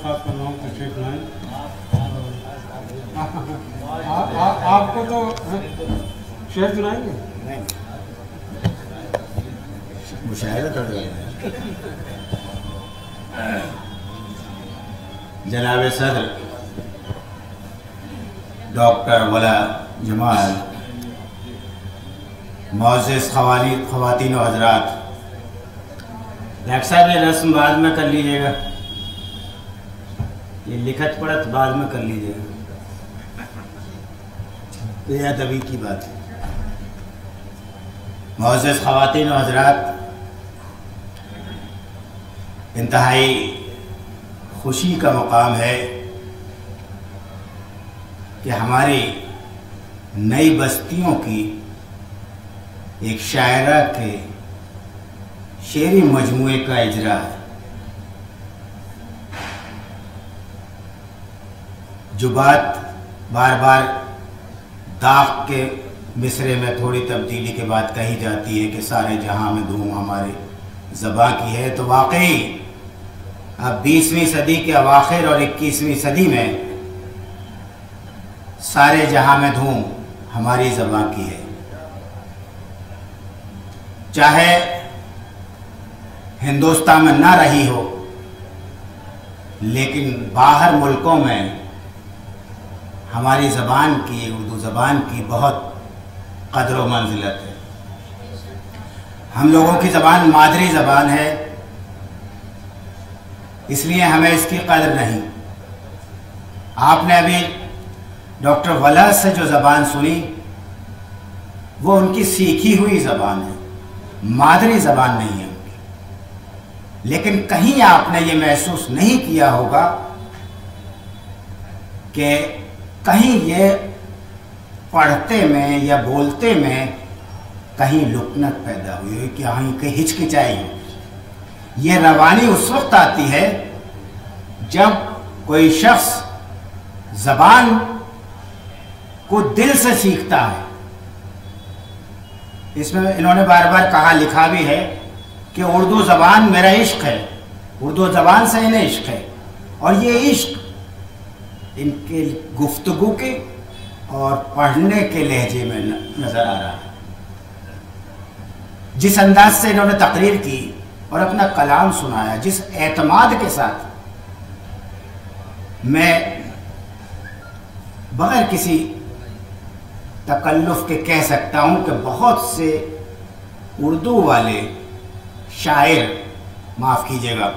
درخواست کر رہا ہوں تشریف لائیں. آپ کو تو شعر سنائیں گے؟ مشاہدہ کر رہے ہیں. جناب صدر ڈاکٹر ولا جمال، معزز خواتین و حضرات، ڈاکٹر صاحب یہ رسم بعد میں کر لیجیے گا، یہ لکھت پڑھت بعد میں کر لیجیے گا، یہ ادبی کی بات ہے. معزز خواتین و حضرات، انتہائی خوشی کا مقام ہے کہ ہماری نئی بستیوں کی ایک شاعرہ کے شعری مجموعے کا اجرا ہے. جو بات بار بار داغ کے مصرے میں تھوڑی تبدیلی کے بعد کہی جاتی ہے کہ سارے جہاں میں دھوم ہمارے زباں کی ہے، تو واقعی اب 20ویں صدی کے اواخر اور 21ویں صدی میں سارے جہاں میں دھوم ہماری زباں کی ہے. چاہے ہندوستان میں نہ رہی ہو، لیکن باہر ملکوں میں ہماری زبان کی، اردو زبان کی بہت قدر و منزلت ہے. ہم لوگوں کی زبان مادری زبان ہے، اس لیے ہمیں اس کی قدر نہیں. آپ نے ابھی ڈاکٹر ولا سے جو زبان سنی وہ ان کی سیکھی ہوئی زبان ہے، مادری زبان نہیں ہے ان کی. لیکن کہیں آپ نے یہ محسوس نہیں کیا ہوگا کہ کہیں یہ پڑھتے میں یا بولتے میں کہیں لکنت پیدا ہوئی ہو، کہ ہچکچائی ہو. یہ روانی اس وقت آتی ہے جب کوئی شخص زبان کو دل سے سیکھتا ہے. اس میں انہوں نے بار بار کہا، لکھا بھی ہے کہ اردو زبان میرا عشق ہے، اردو زبان سے انہیں عشق ہے. اور یہ عشق ان کے گفتگو کے اور پڑھنے کے لہجے میں نظر آ رہا ہے. جس انداز سے انہوں نے تقریر کی اور اپنا کلام سنایا، جس اعتماد کے ساتھ، میں بغیر کسی تکلف کے کہہ سکتا ہوں کہ بہت سے اردو والے شاعر، معاف کیجیے گا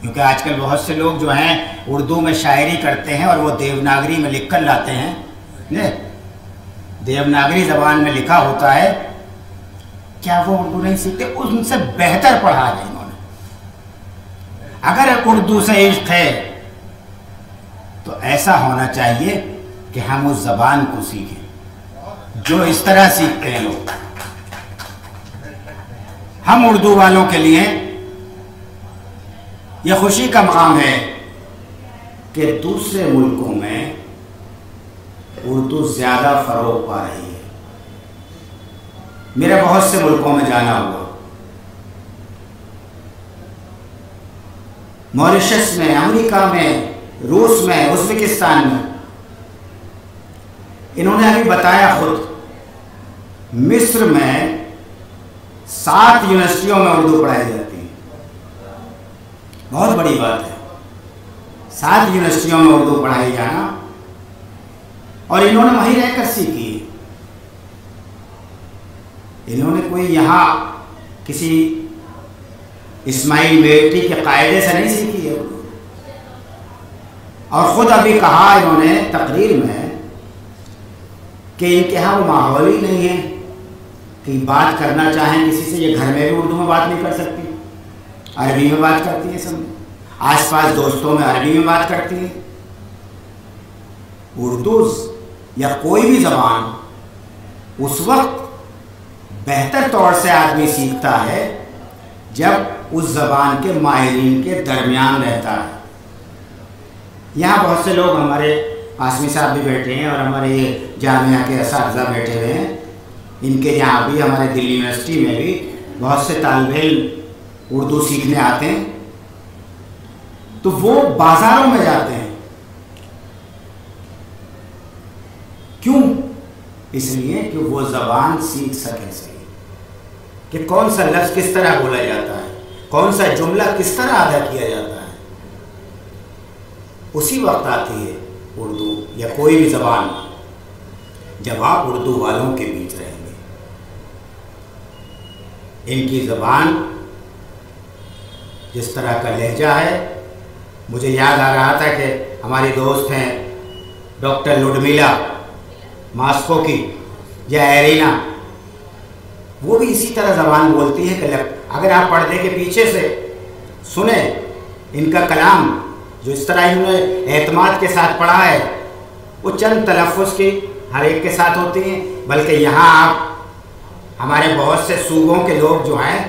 کیونکہ آج کل بہت سے لوگ جو ہیں اردو میں شاعری کرتے ہیں اور وہ دیوناگری میں لکھ کر لاتے ہیں، دیوناگری زبان میں لکھا ہوتا ہے. کیا وہ اردو نہیں سیکھتے؟ ان سے بہتر پڑھا ہے انہوں نے. اگر اردو سے عشق ہے تو ایسا ہونا چاہیے کہ ہم اس زبان کو سیکھیں جو اس طرح سیکھتے ہیں لوگ. ہم اردو والوں کے لیے یہ خوشی کا مقام ہے کہ دوسرے ملکوں میں اردو زیادہ فروغ پا رہی ہے. میرے بہت سے ملکوں میں جانا ہوا، موریشس میں، امریکہ میں، روس میں، ازبکستان میں. انہوں نے ابھی بتایا خود، مصر میں 7 یونیورسٹیوں میں اردو پڑھائی جاتی ہے. بہت بڑی بات ہے 7 یونیورسٹیوں میں اردو پڑھائی جانا، اور انہوں نے وہیں رہ کر سیکھی. انہوں نے کوئی یہاں کسی اسماعیل بیٹی کے قاعدے سے نہیں سیکھی ہے اردو. اور خود ابھی کہا انہوں نے تقریر میں کہ ان کے یہاں وہ ماحول ہی نہیں ہے کہ بات کرنا چاہیں کسی سے، یہ گھر میں بھی اردو میں بات نہیں کر سکتی، عربی میں بات کرتی ہے. سب آس پاس دوستوں میں عربی میں بات کرتی ہے. اردو یا کوئی بھی زبان اس وقت بہتر طور سے آدمی سیکھتا ہے جب اس زبان کے ماہرین کے درمیان رہتا ہے. یہاں بہت سے لوگ، ہمارے قاسمی صاحب بھی بیٹھے ہیں اور ہمارے یہ جامعہ کے اساتذہ بیٹھے ہوئے ہیں، ان کے یہاں بھی، ہمارے دلی یونیورسٹی میں بھی بہت سے طالب علم اردو سیکھنے آتے ہیں. تو وہ بازاروں میں جاتے ہیں. کیوں؟ اس لیے کہ وہ زبان سیکھ سکیں صحیح کہ کون سا لفظ کس طرح بولا جاتا ہے, کون سا جملہ کس طرح ادا کیا جاتا ہے. اسی وقت آتی ہے اردو یا کوئی بھی زبان جب آپ اردو والوں کے بیچ رہیں گے. ان کی زبان جس طرح کا لہجہ ہے, مجھے یاد آ رہا تھا کہ ہماری دوست ہیں ڈاکٹر لڈمیلا ماسکو کی یا ایرینا, وہ بھی اسی طرح زبان بولتی ہے کہ اگر آپ پردے کے پیچھے سے سنیں ان کا کلام جو اس طرح انہوں نے اعتماد کے ساتھ پڑھا ہے, وہ چند تلفظ کی ہر ایک کے ساتھ ہوتی ہیں. بلکہ یہاں آپ ہمارے بہت سے صوبوں کے لوگ جو ہیں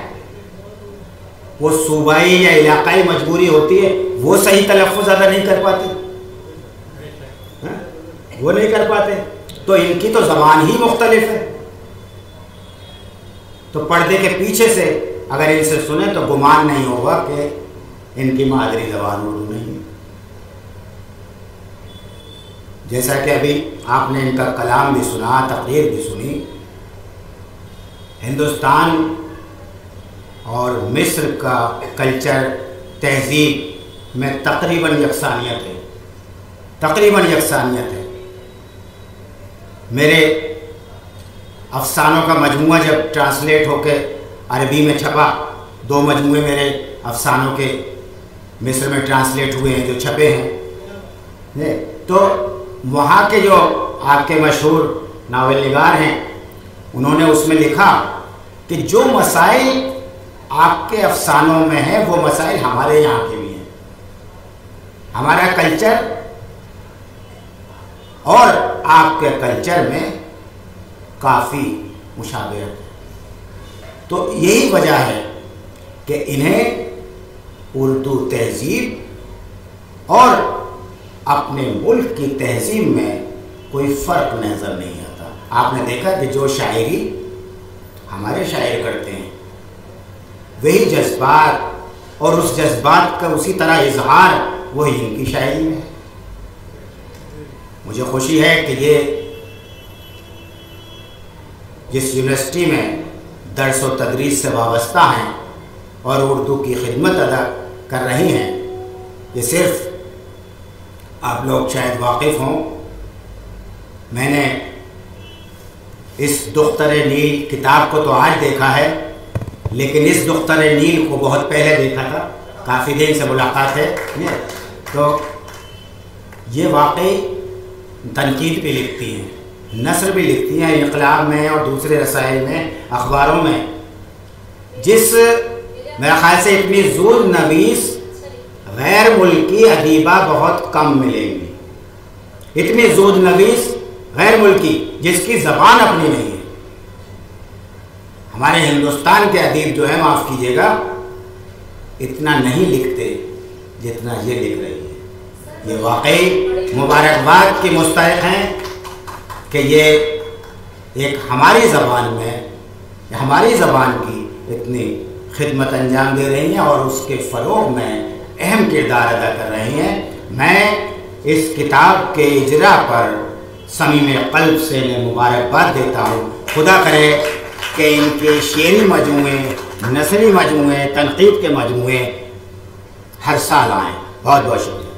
وہ صوبائی یا علاقائی مجبوری ہوتی ہے, وہ صحیح تلفظ ادا نہیں کر پاتے, وہ نہیں کر پاتے. تو ان کی تو زبان ہی مختلف ہے. تو پردے کے پیچھے سے اگر ان سے سنیں تو گمان نہیں ہوگا کہ ان کی مادری زبان اردو نہیں ہے. جیسا کہ ابھی آپ نے ان کا کلام بھی سنا, تقریر بھی سنی. ہندوستان اور مصر کا کلچر, تہذیب میں تقریباً یکسانیت ہے, تقریباً یکسانیت ہے. میرے افسانوں کا مجموعہ جب ٹرانسلیٹ ہو کے عربی میں چھپا, 2 مجموعے میرے افسانوں کے مصر میں ٹرانسلیٹ ہوئے ہیں جو چھپے ہیں, تو وہاں کے جو آپ کے مشہور ناول نگار ہیں انہوں نے اس میں لکھا کہ جو مسائل آپ کے افسانوں میں ہیں وہ مسائل ہمارے یہاں کے بھی ہیں. ہمارا کلچر اور آپ کے کلچر میں کافی مشابہت ہے. تو یہی وجہ ہے کہ انہیں اردو تہذیب اور اپنے ملک کی تہذیب میں کوئی فرق نظر نہیں آتا. آپ نے دیکھا کہ جو شاعری ہمارے شاعر کرتے ہیں وہی جذبات اور اس جذبات کا اسی طرح اظہار وہی ان کی شاعری میں ہے. مجھے خوشی ہے کہ یہ جس یونیورسٹی میں درس و تدریس سے وابستہ ہیں اور اردو کی خدمت ادا کر رہی ہیں, یہ صرف آپ لوگ شاید واقف ہوں, میں نے اس دختر نیل کتاب کو تو آج دیکھا ہے, لیکن اس دختر نیل کو بہت پہلے دیکھا تھا, کافی دن سے ملاقات ہے. تو یہ واقعی تنقید بھی لکھتی ہیں, نثر بھی لکھتی ہیں انقلاب میں اور دوسرے رسائل میں, اخباروں میں, جس میرا خیال سے اتنی زود نویس غیر ملکی ادیبہ بہت کم ملیں گی. اتنی زود نویس غیر ملکی جس کی زبان اپنی نہیں ہے. ہمارے ہندوستان کے ادیب جو ہے, معاف کیجیے گا, اتنا نہیں لکھتے جتنا یہ لکھ رہی ہے. یہ واقعی مبارکباد کی مستحق ہیں کہ یہ ایک ہماری زبان میں, ہماری زبان کی اتنی خدمت انجام دے رہی ہیں اور اس کے فروغ میں اہم کردار ادا کر رہی ہیں. میں اس کتاب کے اجرا پر صمیم قلب سے مبارکباد دیتا ہوں. خدا کرے کہ ان کے شعری مجموعے, نثری مجموعے, تنقید کے مجموعے ہر سال آئیں. بہت بہت شکریہ.